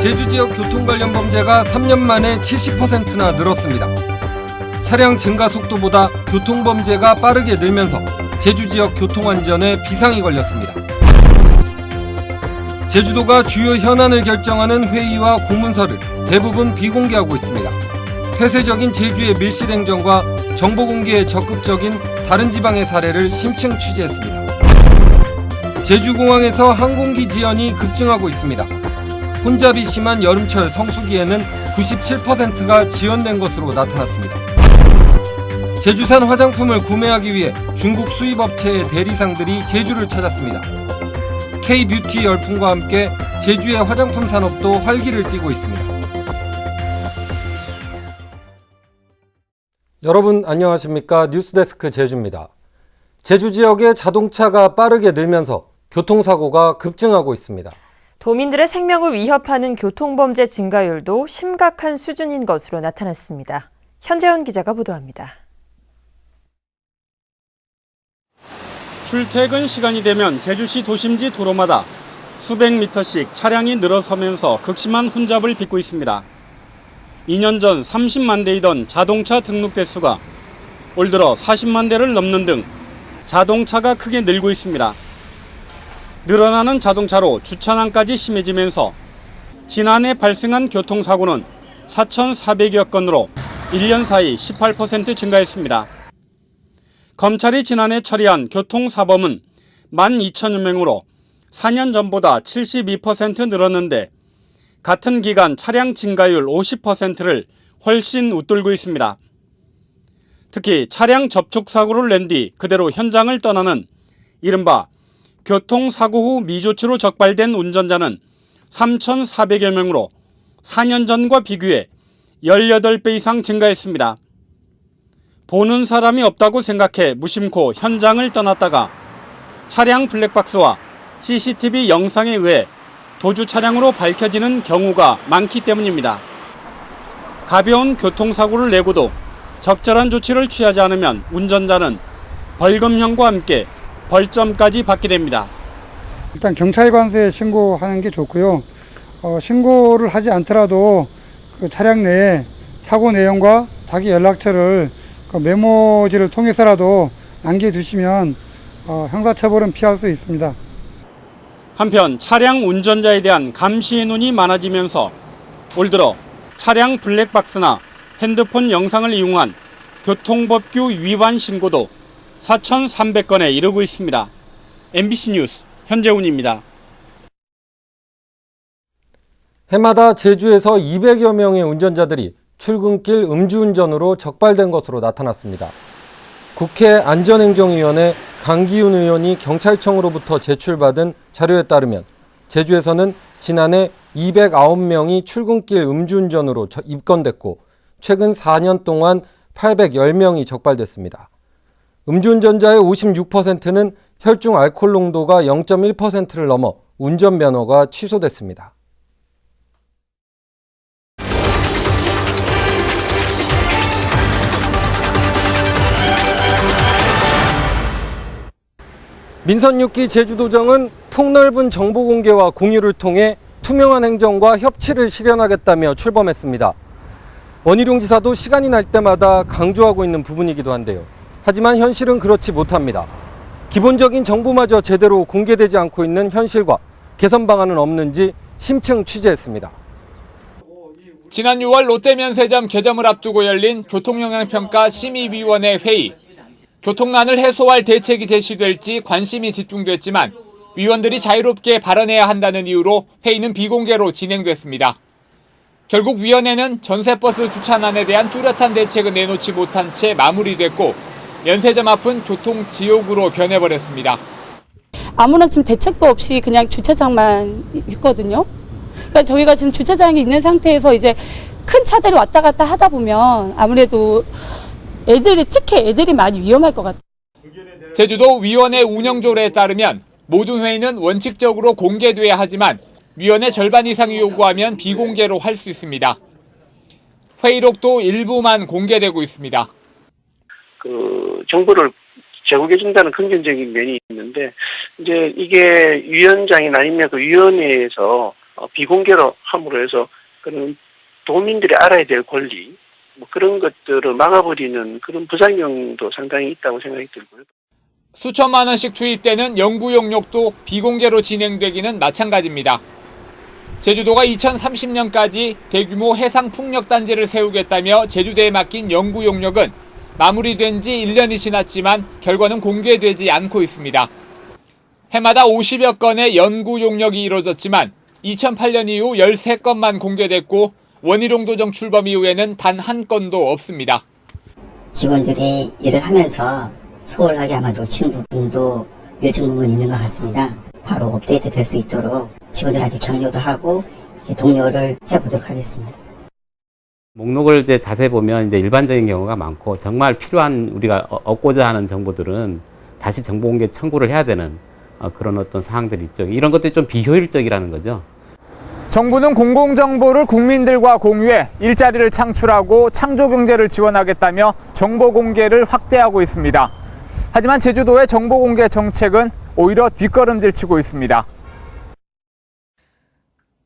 제주 지역 교통 관련 범죄가 3년 만에 70%나 늘었습니다. 차량 증가 속도보다 교통 범죄가 빠르게 늘면서 제주 지역 교통 안전에 비상이 걸렸습니다. 제주도가 주요 현안을 결정하는 회의와 공문서를 대부분 비공개하고 있습니다. 폐쇄적인 제주의 밀실 행정과 정보 공개에 적극적인 다른 지방의 사례를 심층 취재했습니다. 제주공항에서 항공기 지연이 급증하고 있습니다. 혼잡이 심한 여름철 성수기에는 97%가 지연된 것으로 나타났습니다. 제주산 화장품을 구매하기 위해 중국 수입업체의 대리상들이 제주를 찾았습니다. K-뷰티 열풍과 함께 제주의 화장품 산업도 활기를 띠고 있습니다. 여러분 안녕하십니까? 뉴스데스크 제주입니다. 제주 지역의 자동차가 빠르게 늘면서 교통사고가 급증하고 있습니다. 도민들의 생명을 위협하는 교통범죄 증가율도 심각한 수준인 것으로 나타났습니다. 현재원 기자가 보도합니다. 출퇴근 시간이 되면 제주시 도심지 도로마다 수백 미터씩 차량이 늘어서면서 극심한 혼잡을 빚고 있습니다. 2년 전 30만 대이던 자동차 등록 대수가 올 들어 40만 대를 넘는 등 자동차가 크게 늘고 있습니다. 늘어나는 자동차로 주차난까지 심해지면서 지난해 발생한 교통사고는 4,400여 건으로 1년 사이 18% 증가했습니다. 검찰이 지난해 처리한 교통사범은 12,000여 명으로 4년 전보다 72% 늘었는데 같은 기간 차량 증가율 50%를 훨씬 웃돌고 있습니다. 특히 차량 접촉사고를 낸 뒤 그대로 현장을 떠나는 이른바 교통사고 후 미조치로 적발된 운전자는 3,400여 명으로 4년 전과 비교해 18배 이상 증가했습니다. 보는 사람이 없다고 생각해 무심코 현장을 떠났다가 차량 블랙박스와 CCTV 영상에 의해 도주 차량으로 밝혀지는 경우가 많기 때문입니다. 가벼운 교통사고를 내고도 적절한 조치를 취하지 않으면 운전자는 벌금형과 함께 벌점까지 받게 됩니다. 일단 경찰관서에 신고하는 게 좋고요. 신고를 하지 않더라도 그 차량 내에 사고 내용과 자기 연락처를 그 메모지를 통해서라도 남겨두시면 형사처벌은 피할 수 있습니다. 한편 차량 운전자에 대한 감시의 눈이 많아지면서 올 들어 차량 블랙박스나 핸드폰 영상을 이용한 교통법규 위반 신고도 4,300건에 이르고 있습니다. MBC 뉴스 현재훈입니다. 해마다 제주에서 200여 명의 운전자들이 출근길 음주운전으로 적발된 것으로 나타났습니다. 국회 안전행정위원회 강기훈 의원이 경찰청으로부터 제출받은 자료에 따르면 제주에서는 지난해 209명이 출근길 음주운전으로 입건됐고 최근 4년 동안 810명이 적발됐습니다. 음주운전자의 56%는 혈중 알코올 농도가 0.1%를 넘어 운전면허가 취소됐습니다. 민선 6기 제주도정은 폭넓은 정보 공개와 공유를 통해 투명한 행정과 협치를 실현하겠다며 출범했습니다. 원희룡 지사도 시간이 날 때마다 강조하고 있는 부분이기도 한데요. 하지만 현실은 그렇지 못합니다. 기본적인 정보마저 제대로 공개되지 않고 있는 현실과 개선 방안은 없는지 심층 취재했습니다. 지난 6월 롯데면세점 개점을 앞두고 열린 교통영향평가 심의위원회 회의. 교통난을 해소할 대책이 제시될지 관심이 집중됐지만 위원들이 자유롭게 발언해야 한다는 이유로 회의는 비공개로 진행됐습니다. 결국 위원회는 전세버스 주차난에 대한 뚜렷한 대책을 내놓지 못한 채 마무리됐고 면세점 앞은 교통지옥으로 변해버렸습니다. 아무런 지금 대책도 없이 그냥 주차장만 있거든요. 그러니까 저희가 지금 주차장이 있는 상태에서 이제 큰 차들이 왔다 갔다 하다 보면 아무래도 특히 애들이 많이 위험할 것 같아요. 제주도 위원회 운영조례에 따르면 모든 회의는 원칙적으로 공개돼야 하지만 위원회 절반 이상이 요구하면 비공개로 할 수 있습니다. 회의록도 일부만 공개되고 있습니다. 정보를 제공해준다는 긍정적인 면이 있는데, 이제 이게 위원장이나 아니면 그 위원회에서 비공개로 함으로 해서 그런 도민들이 알아야 될 권리 뭐 그런 것들을 막아버리는 그런 부작용도 상당히 있다고 생각이 들고요. 수천만 원씩 투입되는 연구 용역도 비공개로 진행되기는 마찬가지입니다. 제주도가 2030년까지 대규모 해상 풍력단지를 세우겠다며 제주대에 맡긴 연구 용역은 마무리된 지 1년이 지났지만 결과는 공개되지 않고 있습니다. 해마다 50여 건의 연구 용역이 이루어졌지만 2008년 이후 13건만 공개됐고 원희룡 도정 출범 이후에는 단 한 건도 없습니다. 직원들이 일을 하면서 소홀하게 아마 놓치는 부분도 일정 부분 있는 것 같습니다. 바로 업데이트 될 수 있도록 직원들한테 격려도 하고 독려를 해보도록 하겠습니다. 목록을 이제 자세히 보면 이제 일반적인 경우가 많고 정말 필요한 우리가 얻고자 하는 정보들은 다시 정보 공개 청구를 해야 되는 그런 어떤 사항들이 있죠. 이런 것들이 좀 비효율적이라는 거죠. 정부는 공공정보를 국민들과 공유해 일자리를 창출하고 창조경제를 지원하겠다며 정보 공개를 확대하고 있습니다. 하지만 제주도의 정보 공개 정책은 오히려 뒷걸음질 치고 있습니다.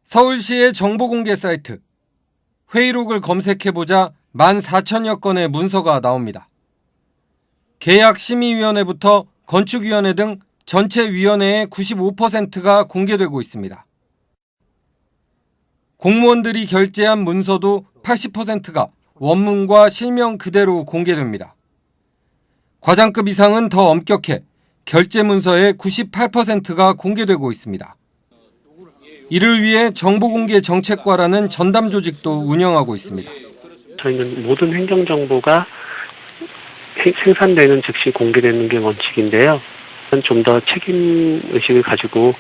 서울시의 정보 공개 사이트 회의록을 검색해보자 14,000여 건의 문서가 나옵니다. 계약심의위원회부터 건축위원회 등 전체 위원회의 95%가 공개되고 있습니다. 공무원들이 결제한 문서도 80%가 원문과 실명 그대로 공개됩니다. 과장급 이상은 더 엄격해 결제 문서의 98%가 공개되고 있습니다. 이를 위해 정보공개 정책과라는 전담 조직도 운영하고 있습니다. 저희는 모든 행정정보가 생산되는 즉시 공개되는 게 원칙인데요. 좀 더 책임의식을 가지고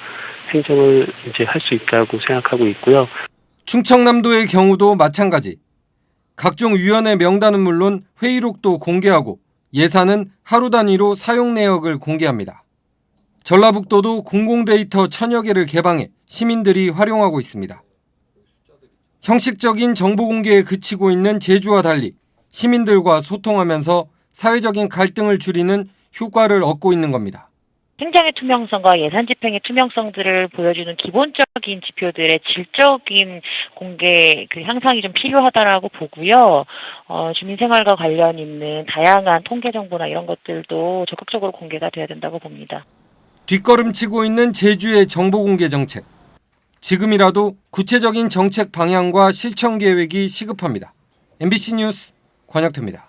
행정을 이제 할 수 있다고 생각하고 있고요. 충청남도의 경우도 마찬가지. 각종 위원회 명단은 물론 회의록도 공개하고 예산은 하루 단위로 사용 내역을 공개합니다. 전라북도도 공공데이터 1000여 개를 개방해 시민들이 활용하고 있습니다. 형식적인 정보 공개에 그치고 있는 제주와 달리 시민들과 소통하면서 사회적인 갈등을 줄이는 효과를 얻고 있는 겁니다. 행정의 투명성과 예산 집행의 투명성들을 보여주는 기본적인 지표들의 질적인 공개 향상이 좀 필요하다라고 보고요. 주민생활과 관련 있는 다양한 통계 정보나 이런 것들도 적극적으로 공개가 돼야 된다고 봅니다. 뒷걸음치고 있는 제주의 정보공개 정책. 지금이라도 구체적인 정책 방향과 실천 계획이 시급합니다. MBC 뉴스 권혁태입니다.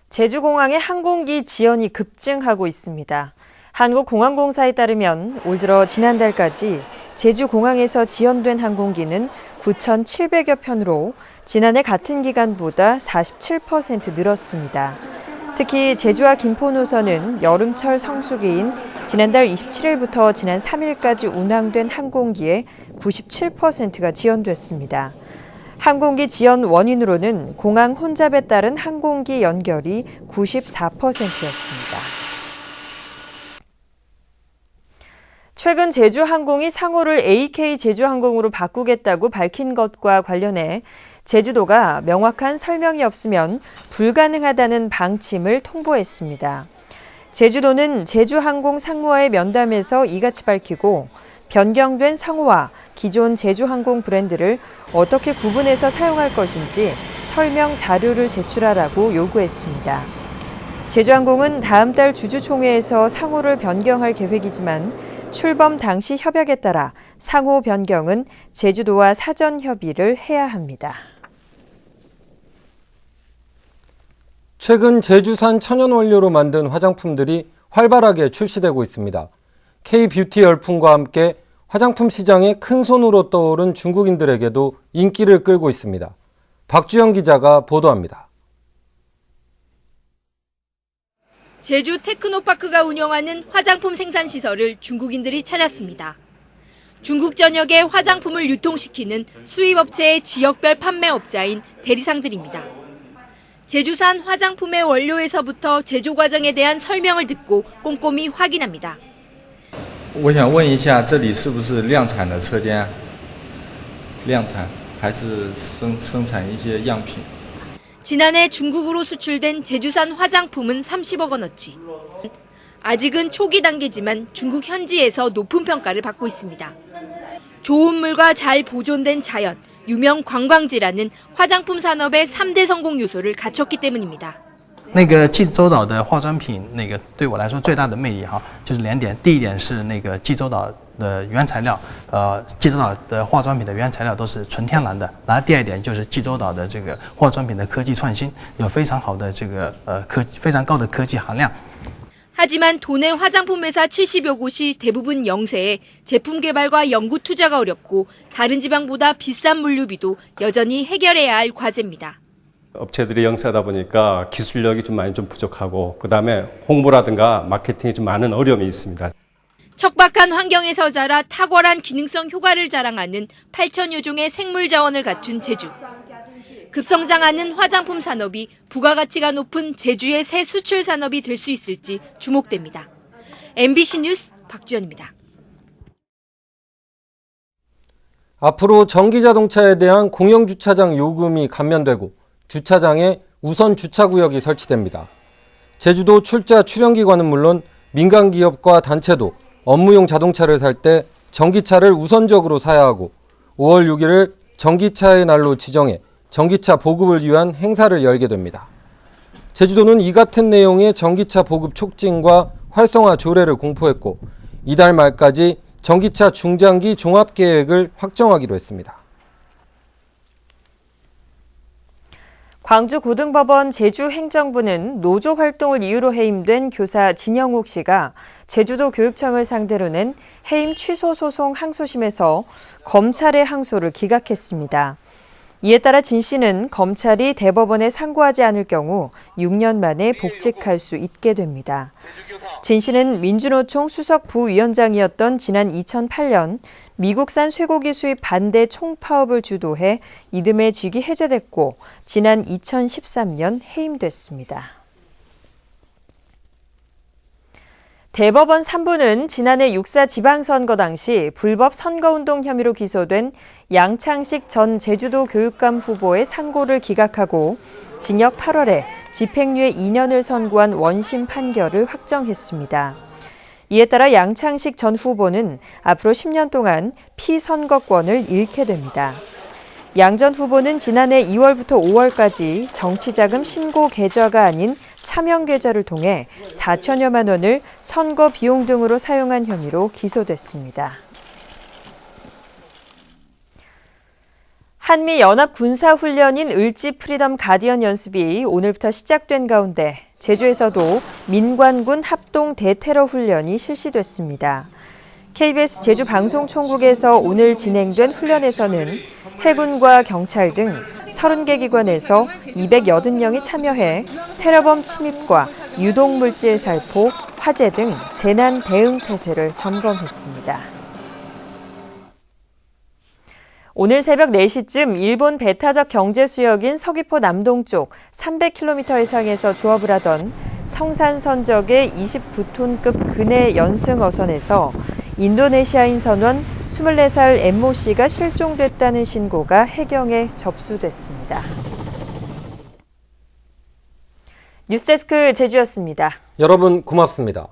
제주공항의 항공기 지연이 급증하고 있습니다. 한국공항공사에 따르면 올 들어 지난달까지 제주공항에서 지연된 항공기는 9,700여 편으로 지난해 같은 기간보다 47% 늘었습니다. 특히 제주와 김포 노선은 여름철 성수기인 지난달 27일부터 지난 3일까지 운항된 항공기의 97%가 지연됐습니다. 항공기 지연 원인으로는 공항 혼잡에 따른 항공기 연결이 94%였습니다. 최근 제주항공이 상호를 AK 제주항공으로 바꾸겠다고 밝힌 것과 관련해 제주도가 명확한 설명이 없으면 불가능하다는 방침을 통보했습니다. 제주도는 제주항공 상무와의 면담에서 이같이 밝히고 변경된 상호와 기존 제주항공 브랜드를 어떻게 구분해서 사용할 것인지 설명 자료를 제출하라고 요구했습니다. 제주항공은 다음 달 주주총회에서 상호를 변경할 계획이지만 출범 당시 협약에 따라 상호 변경은 제주도와 사전 협의를 해야 합니다. 최근 제주산 천연 원료로 만든 화장품들이 활발하게 출시되고 있습니다. K-뷰티 열풍과 함께 화장품 시장에 큰 손으로 떠오른 중국인들에게도 인기를 끌고 있습니다. 박주영 기자가 보도합니다. 제주 테크노파크가 운영하는 화장품 생산시설을 중국인들이 찾았습니다. 중국 전역에 화장품을 유통시키는 수입업체의 지역별 판매업자인 대리상들입니다. 제주산 화장품의 원료에서부터 제조 과정에 대한 설명을 듣고 꼼꼼히 확인합니다. 我想问一下，这里是不是量产的车间？量产还是生产一些样品？ 지난해 중국으로 수출된 제주산 화장품은 30억 원어치. 아직은 초기 단계지만 중국 현지에서 높은 평가를 받고 있습니다. 좋은 물과 잘 보존된 자연, 유명 관광지라는 화장품 산업의 3대 성공 요소를 갖췄기 때문입니다. 那个济州岛的化妆品，对我来说最大的魅力就是2点。第一点是济州岛的原材料，济州岛的化妆品的原材料都是纯天然的。然后第二点就是济州岛的这个化妆品的科技创新，有非常好的非常高的科技含量。 하지만 도내 화장품 회사 70여 곳이 대부분 영세에 제품 개발과 연구 투자가 어렵고 다른 지방보다 비싼 물류비도 여전히 해결해야 할 과제입니다. 업체들이 영세하다 보니까 기술력이 좀 많이 부족하고 그다음에 홍보라든가 마케팅이 좀 많은 어려움이 있습니다. 척박한 환경에서 자라 탁월한 기능성 효과를 자랑하는 8천여 종의 생물 자원을 갖춘 제주. 급성장하는 화장품 산업이 부가가치가 높은 제주의 새 수출 산업이 될 수 있을지 주목됩니다. MBC 뉴스 박주연입니다. 앞으로 전기자동차에 대한 공영주차장 요금이 감면되고 주차장에 우선 주차구역이 설치됩니다. 제주도 출자 출연기관은 물론 민간기업과 단체도 업무용 자동차를 살 때 전기차를 우선적으로 사야 하고 5월 6일을 전기차의 날로 지정해 전기차 보급을 위한 행사를 열게 됩니다. 제주도는 이 같은 내용의 전기차 보급 촉진과 활성화 조례를 공포했고 이달 말까지 전기차 중장기 종합계획을 확정하기로 했습니다. 광주고등법원 제주행정부는 노조 활동을 이유로 해임된 교사 진영옥 씨가 제주도 교육청을 상대로 낸 해임 취소 소송 항소심에서 검찰의 항소를 기각했습니다. 이에 따라 진 씨는 검찰이 대법원에 상고하지 않을 경우 6년 만에 복직할 수 있게 됩니다. 진 씨는 민주노총 수석 부위원장이었던 지난 2008년 미국산 쇠고기 수입 반대 총파업을 주도해 이듬해 직위 해제됐고 지난 2013년 해임됐습니다. 대법원 3부는 지난해 6.4 지방선거 당시 불법 선거운동 혐의로 기소된 양창식 전 제주도 교육감 후보의 상고를 기각하고 징역 8월에 집행유예 2년을 선고한 원심 판결을 확정했습니다. 이에 따라 양창식 전 후보는 앞으로 10년 동안 피선거권을 잃게 됩니다. 양 전 후보는 지난해 2월부터 5월까지 정치자금 신고 계좌가 아닌 차명 계좌를 통해 4천여만 원을 선거 비용 등으로 사용한 혐의로 기소됐습니다. 한미 연합 군사훈련인 을지 프리덤 가디언 연습이 오늘부터 시작된 가운데 제주에서도 민관군 합동 대테러 훈련이 실시됐습니다. KBS 제주방송총국에서 오늘 진행된 훈련에서는 해군과 경찰 등 30개 기관에서 280명이 참여해 테러범 침입과 유독물질 살포, 화재 등 재난 대응 태세를 점검했습니다. 오늘 새벽 4시쯤 일본 배타적 경제수역인 서귀포 남동쪽 300km 해상에서 조업을 하던 성산선적의 29톤급 근해 연승 어선에서 인도네시아인 선원 24살 엠모 씨가 실종됐다는 신고가 해경에 접수됐습니다. 뉴스데스크 제주였습니다. 여러분 고맙습니다.